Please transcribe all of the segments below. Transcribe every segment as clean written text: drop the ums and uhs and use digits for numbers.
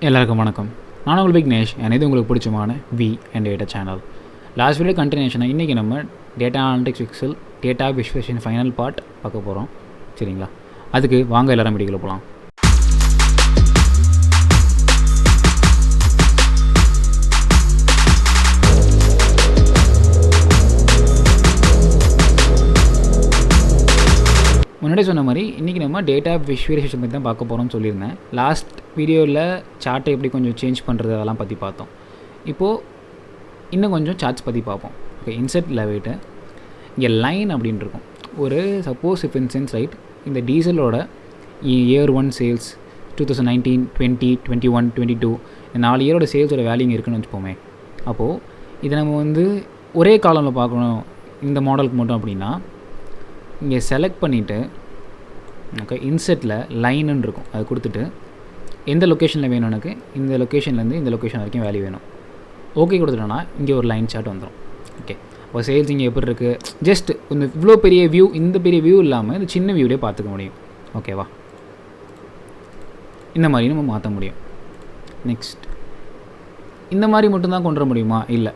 எல்லாருக்கும் வணக்கம். நான் உங்கள் விக்னேஷ். இது உங்களுக்கு பிடிச்சமான V and data channel. Last video கண்டினியூஷனாக இன்றைக்கி நம்ம data analytics excel data visualization final part பார்க்க போகிறோம். சரிங்களா? அதுக்கு வாங்க எல்லாரும் வீடியோக்குள்ள போகலாம். முன்னாடி சொன்ன மாதிரி இன்றைக்கி நம்ம டேட்டா விஷுவலைசேஷன் பற்றி தான் பார்க்க போகிறோம்னு சொல்லியிருந்தேன். லாஸ்ட் வீடியோவில் சார்ட்டை எப்படி கொஞ்சம் சேஞ்ச் பண்ணுறது அதெல்லாம் பற்றி பார்த்தோம். இப்போது இன்னும் கொஞ்சம் சார்ட்ஸ் பற்றி பார்ப்போம். ஓகே, இன்செர்ட்டில் போய்ட்டு இங்கே லைன் அப்படின்னு இருக்கும். ஒரு suppose if in sense right, இந்த டீசலோட இயர் 1 சேல்ஸ் 2019, 20, 21, 22 இந்த 4 இயரோட சேல்ஸோட வேல்யூ இருக்குன்னு வச்சுப்போமே. அப்போது இதை நம்ம ஒரே காலமில் பார்க்கணும் இந்த மாடலுக்கு மட்டும் அப்படின்னா, இங்கே செலக்ட் பண்ணிவிட்டு ஓகே, இன்செர்ட்டில் லைனுன்னு இருக்கும், அது கொடுத்துட்டு எந்த லொக்கேஷனில் வேணும் எனக்கு, இந்த லொக்கேஷன்லேருந்து இந்த லொக்கேஷன் வரைக்கும் வேல்யூ வேணும். ஓகே கொடுத்துட்டோன்னா இங்கே ஒரு லைன் சார்ட் வந்துடும். ஓகே, இப்போ சேல்ஸ் இங்கே எப்படி இருக்குது, ஜஸ்ட் இந்த இவ்வளோ பெரிய வியூ, இந்த பெரிய வியூ இல்லாமல் இந்த சின்ன வியூலேயே பார்த்துக்க முடியும். ஓகேவா? இந்த மாதிரி நம்ம மாற்ற முடியும். நெக்ஸ்ட், இந்த மாதிரி மட்டும்தான் கொண்டு வர முடியுமா? இல்லை,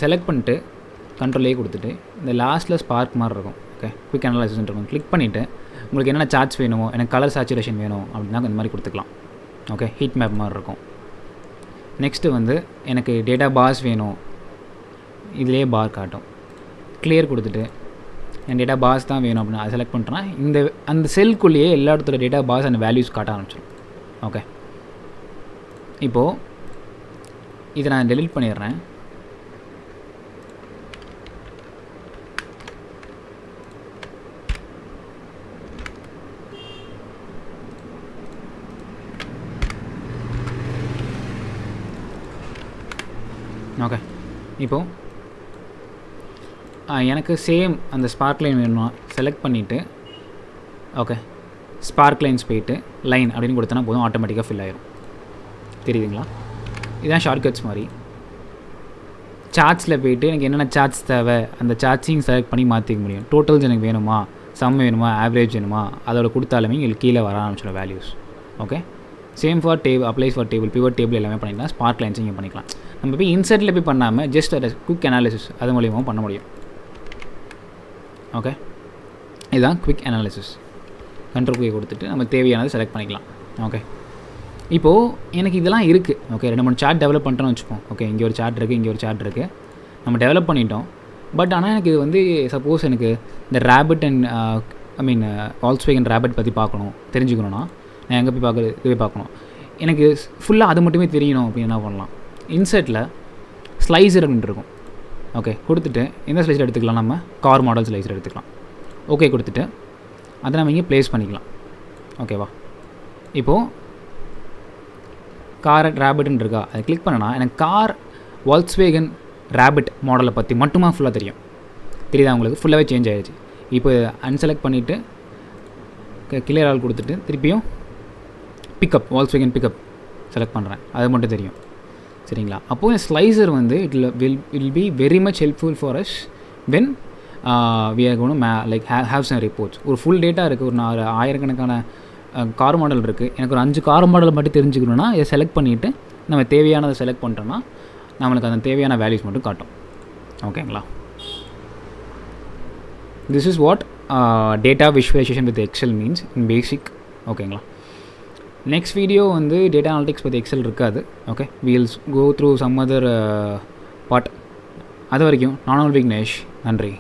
செலக்ட் பண்ணிட்டு கண்ட்ரோலே கொடுத்துட்டு இந்த லாஸ்ட்டில் ஸ்பார்க் மாதிரி இருக்கும். ஓகே, குவிக் அனலைசிஸ் இருக்கும், கிளிக் பண்ணிவிட்டு உங்களுக்கு என்னென்ன சார்ட்ஸ் வேணுமோ, எனக்கு கலர் சேச்சுரேஷன் வேணும் அப்படின்னா இந்த மாதிரி கொடுத்துக்கலாம். ஓகே, ஹீட் மேப் மாதிரி இருக்கும். நெக்ஸ்ட்டு எனக்கு டேட்டா பார்ஸ் வேணும், இதிலே பார் காட்டும். கிளியர் கொடுத்துட்டு என் டேட்டா பார்ஸ் தான் வேணும் அப்படின்னா அதை செலக்ட் பண்ணிட்டோன்னா அந்த செல்குள்ளேயே எல்லா இடத்துல டேட்டா பார்ஸ் அந்த வேல்யூஸ் காட்ட ஆரம்பிச்சிடும். ஓகே, இப்போது இதை நான் டெலீட் பண்ணிடுறேன். ஓகே, இப்போது எனக்கு சேம் அந்த ஸ்பார்க்லைன் வேணுமா செலக்ட் பண்ணிவிட்டு ஓகே, ஸ்பார்க்லைன்ஸ் போயிட்டு லைன் அப்படின்னு கொடுத்தனா போதும், ஆட்டோமேட்டிக்காக ஃபில் ஆயிரும். தெரியுதுங்களா? இதுதான் ஷார்ட்கட்ஸ் மாதிரி. சார்ட்ஸில் போய்ட்டு எனக்கு என்னென்ன சார்ட்ஸ் தேவை அந்த சார்ட்ஸையும் செலக்ட் பண்ணி மாற்றிக்க முடியும். டோட்டல்ஸ் எனக்கு வேணுமா, சம் வேணுமா, ஆவரேஜ் வேணுமா, அதோட கொடுத்தாலுமே எங்களுக்கு கீழே வர ஆரம்பிச்சிடும் values. Okay, same for table, applies for table, pivot table எல்லாமே பண்ணிக்கலாம். ஸ்பார்க் லைன்ஸ் இங்கே பண்ணிக்கலாம். நம்ம போய் இன்செர்ட்டில் போய் பண்ணாமல் ஜஸ்ட் அதை குவிக் அனாலிசிஸ் அது மூலியமாக பண்ண முடியும். ஓகே, இதுதான் குவிக் அனாலிசிஸ். கண்ட்ரோல் கீ கொடுத்துட்டு நம்ம தேவையானதை செலக்ட் பண்ணிக்கலாம். ஓகே, இப்போது எனக்கு இதெல்லாம் இருக்குது. ஓகே, 2-3 சார்ட் டெவலப் பண்ணிட்டோன்னு வச்சுப்போம். ஓகே, இங்கே ஒரு சார்ட் இருக்குது, இங்கே ஒரு சார்ட் இருக்குது, நம்ம டெவலப் பண்ணிட்டோம். பட் ஆனால் எனக்கு இது சப்போஸ் எனக்கு இந்த ரேபிட் அண்ட் வால்ஸ்வேகன் ரேபிட் பற்றி பார்க்கணும், தெரிஞ்சுக்கணுன்னா நான் எங்கே போய் பார்க்கணும், எனக்கு ஃபுல்லாக அது மட்டுமே தெரியணும் அப்படின்னு என்ன பண்ணலாம், இன்செர்ட்டில் ஸ்லைசர் அப்படின்ட்டு இருக்கும். ஓகே, கொடுத்துட்டு எந்த ஸ்லைசர் எடுத்துக்கலாம், நம்ம கார் மாடல் ஸ்லைசர் எடுத்துக்கலாம். ஓகே கொடுத்துட்டு அதை நம்ம இங்கே ப்ளேஸ் பண்ணிக்கலாம். ஓகேவா? இப்போது கார் ரேபிட்னு இருக்கா, அதை கிளிக் பண்ணனா எனக்கு கார் வால்ஸ்வேகன் ரேபிட் மாடலை பற்றி மட்டுமா ஃபுல்லாக தெரியும். தெரியுதா உங்களுக்கு? ஃபுல்லாகவே சேஞ்ச் ஆகிடுச்சு. இப்போ அன்செலக்ட் பண்ணிவிட்டு கிளியர் ஆல் கொடுத்துட்டு திருப்பியும் பிக்கப் வால்ஸ்வேகன் பிக்கப் செலக்ட் பண்ணுறேன், அது மட்டும் தெரியும். சரிங்களா? அப்போது இந்த slicer will be very much helpful for us when we are gone like have some reports. ஒரு ஃபுல் டேட்டா இருக்குது, ஒரு 1000கணக்கான கார் மாடல் இருக்குது, எனக்கு ஒரு 5 கார் மாடல் மட்டும் தெரிஞ்சுக்கணுன்னா இதை செலக்ட் பண்ணிவிட்டு நம்ம தேவையானதை செலக்ட் பண்ணிட்டோன்னா நம்மளுக்கு அந்த தேவையான வேல்யூஸ் மட்டும் காட்டும். ஓகேங்களா? This is what data visualization with excel means in basic. ஓகேங்களா? நெக்ஸ்ட் வீடியோ டேட்டா அனாலிட்டிக்ஸ் பற்றி எக்ஸல் இருக்காது. Okay, we'll go through some other part. அது வரைக்கும் நான் விக்னேஷ். நன்றி.